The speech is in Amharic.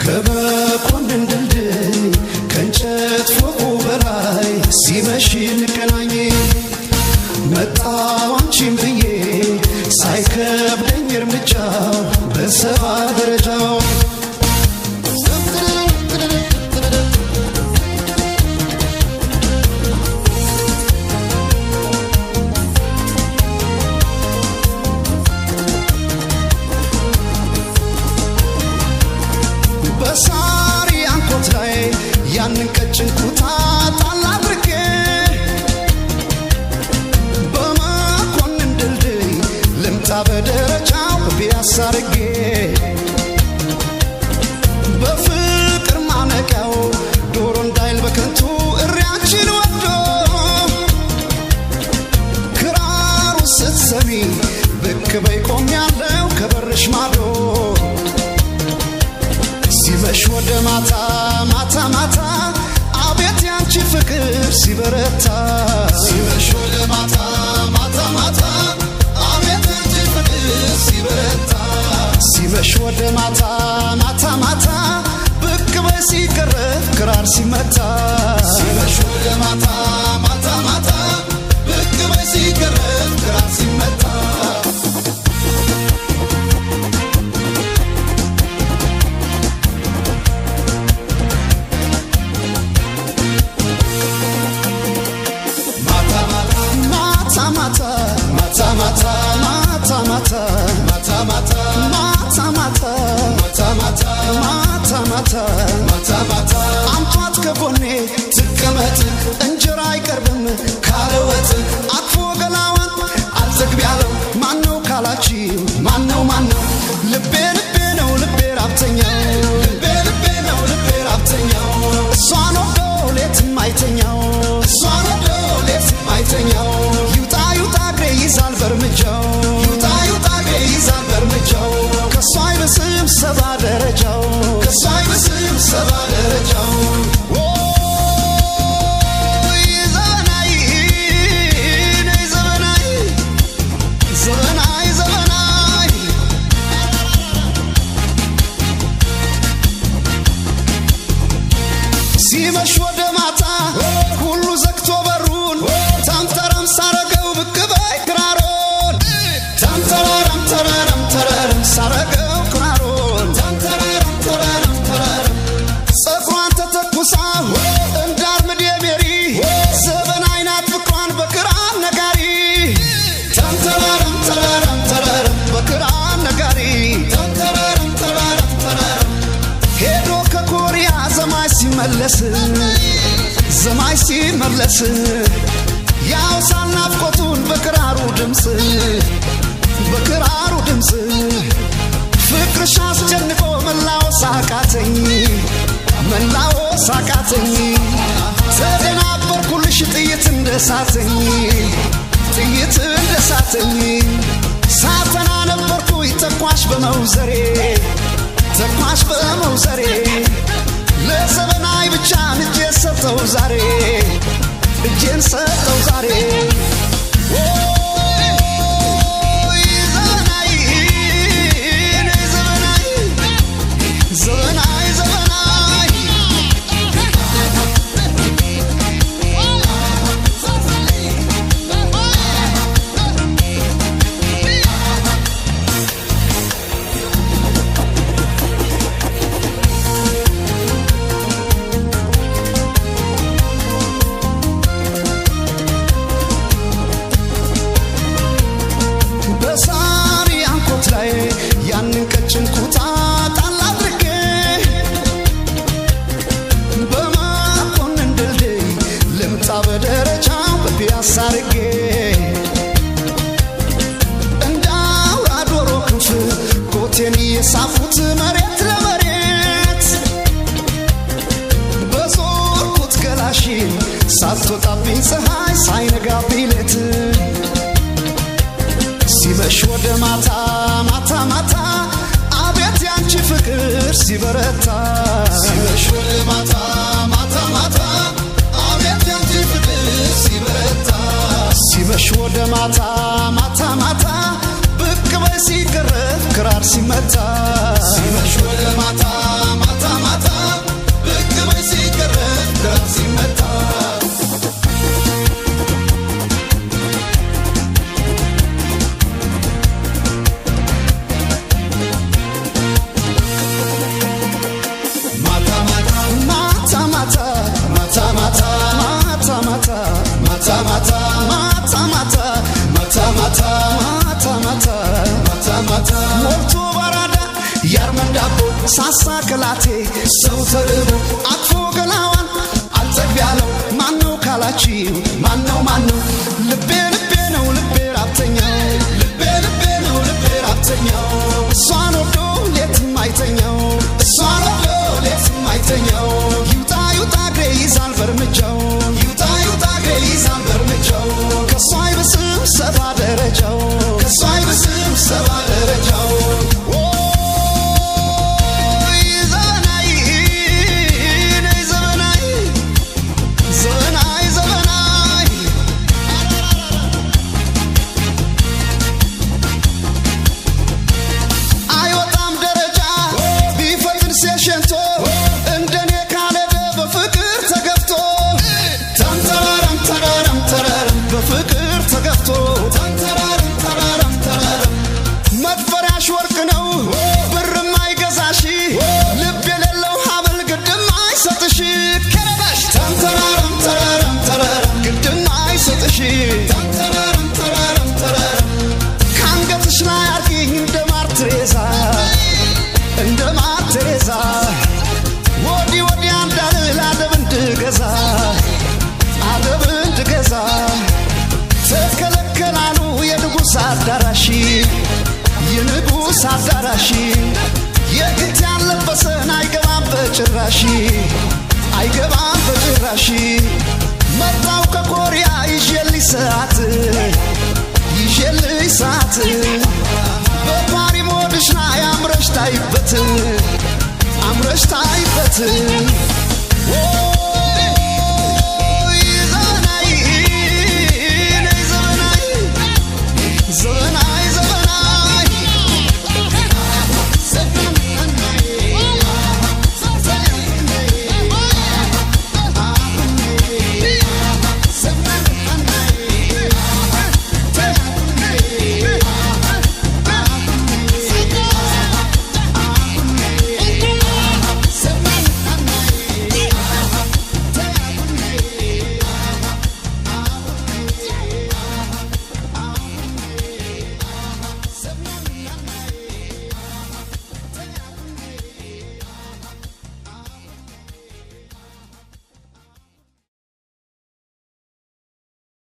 ከመኮንን ድልድይ ከእንጨት ፎቁ በላይ ሲመሽ እንገናኝ መጣሁ አንቺን ብዬ ሳይከብደኝ እርምጃው በሰባ ደረጃው በሳሪ አንኮት ላይ ያንን ቀጭን ኩታ ጣል አድርጌ በመኮንን ድልድይ ልምጣ በደረጃው ፒያሳ አድርጌ በፍቅር ማነቂያው ዶሮ እንዳይል በከንቱ እሪያችን ወዶ ክራሩ ስትሰሚ ብቅ በይ ቆሜያለሁ ከበርሽ ማዶ ሲመሽ ወደ ማታ ማታ ማታ አቤት ያንቺ ፍቅር ሲበረታ ሲመሽ ወደ ማታ ማታ ማታ አቤት ያንቺ ፍቅር ሲበረታ ሲመሽ ወደ ማታ ማታ ማታ ብቅ በይ ሲቀረብ ክራር ሲመታ ሲመሽ ወደ ማታ ማታ ማታ ብቅ በይ ሲቀረብ ክራር ሲመታ አምጧት ከጎኔ ትቀመጥ እንጀራ አይቀርብም ካለወጥ አቅፎ ገላዋን አልዘግብ ያለው ማነው ካላችሁ ማነው ልቤ ልቤ ነው ልቤ ራብተኛው ልቤ ልቤ ነው ልቤ ራብተኛው እሷን ወዶ ሌትም አይተኛው እሷን ወዶ ሌትም አይተኛው ይውጣ ይውጣ እግሬ ይዛል በርምጃው ይውጣ ይውጣ እግሬ ይዛል በርምጃው ከሷ አይብስም ሰባ ደረጃው ከሷ አይብስም ሰባ ደረጃው ሲመሽ ወደ ማታ ሁሉ ዘግቶ በሩን ተምተረም ሳረገው ብቅ በይ ክራሮን ተምተረም ተረረም ተረረም ሳረገው ክራሮን ተምተረም ተረረም ተረረም ጸጉሯን ተተኩሳ እንዳርምድ የሜሪ ዘበን አይናት ፍቅሯን በክራር ነጋሪ ተምተረም ተረረም ተረረም በክራር ነጋሪ ተምተረም ተረረም ተረረም ሄዶ ከኮሪያ ዘማይ ሲመለስ ያው ሳናፍቆቱን በክራሩ ድምፅ ፍቅርሽ አስጨንቆ መላወስ አቃተኝ ተደናበርኩልሽ ጥይት እንደሳተኝ ሳተና ነበርኩኝ ተኳሽ በመውዘሬ ለዘበናይ ብቻ እጄን ሰጠው ዛሬ በሳሪ አንኮት ላይ ያንን ቀጭን ኩታ ጣል አድርጌ በመኮንን ድልድይ ልምጣ በደረጃው በፒያሳ አድርጌ እንደ አውራ ዶሮ ክንፍ ኮቴን የሳፉት መሬት ለመሬት በዞርኩት ገላሽን ሳትወጣብኝ ፀሐይ ሳይነጋብኝ ሌት ሲመሽ ወደ ማታ ማታ ማታ አቤት ያንቺ ፍቅር ሲበረታ ሲመሽ ወደ ማታ ማታ ማታ አቤት ያንቺ ፍቅር ሲበረታ ሲመሽ ወደ ማታ ማታ ማታ ብቅ በይ ሲቀረብ ሳሳከላቴ ሰው ተርቦ አቅፎ ገላዋን አልጠግብ ያለው ማነው ካላችሁ ማነው ልቤ ነው ልቤ ራብተኛው ልቤ ነው ልቤ ራብተኛው እሷን ወዶ ሌትም አይተኛው እሷን ወዶ ሌትም አይተኛው ይውጣ እግሬ ይዛል በርምጃው ይውጣ እግሬ ይዛል በርምጃው ከሷ አይብስም ሰባ ደረጃው ከሷ አይብስም ሰባ ደረጃው ካንገትሽ ላይ አርጊኝ እንደ ማር ትሬዛ ወዲያ እንዳልል አደብ እንድገዛ ተከለከላሉ የንጉሥ አዳራሽ የግድ ያለበሰን አይገባም በጭራሽ መጣው ከኮሪያ ይዤልሽ ሰዓት በፓሪ ሞድሽ ላይ አምረሽ ታይበት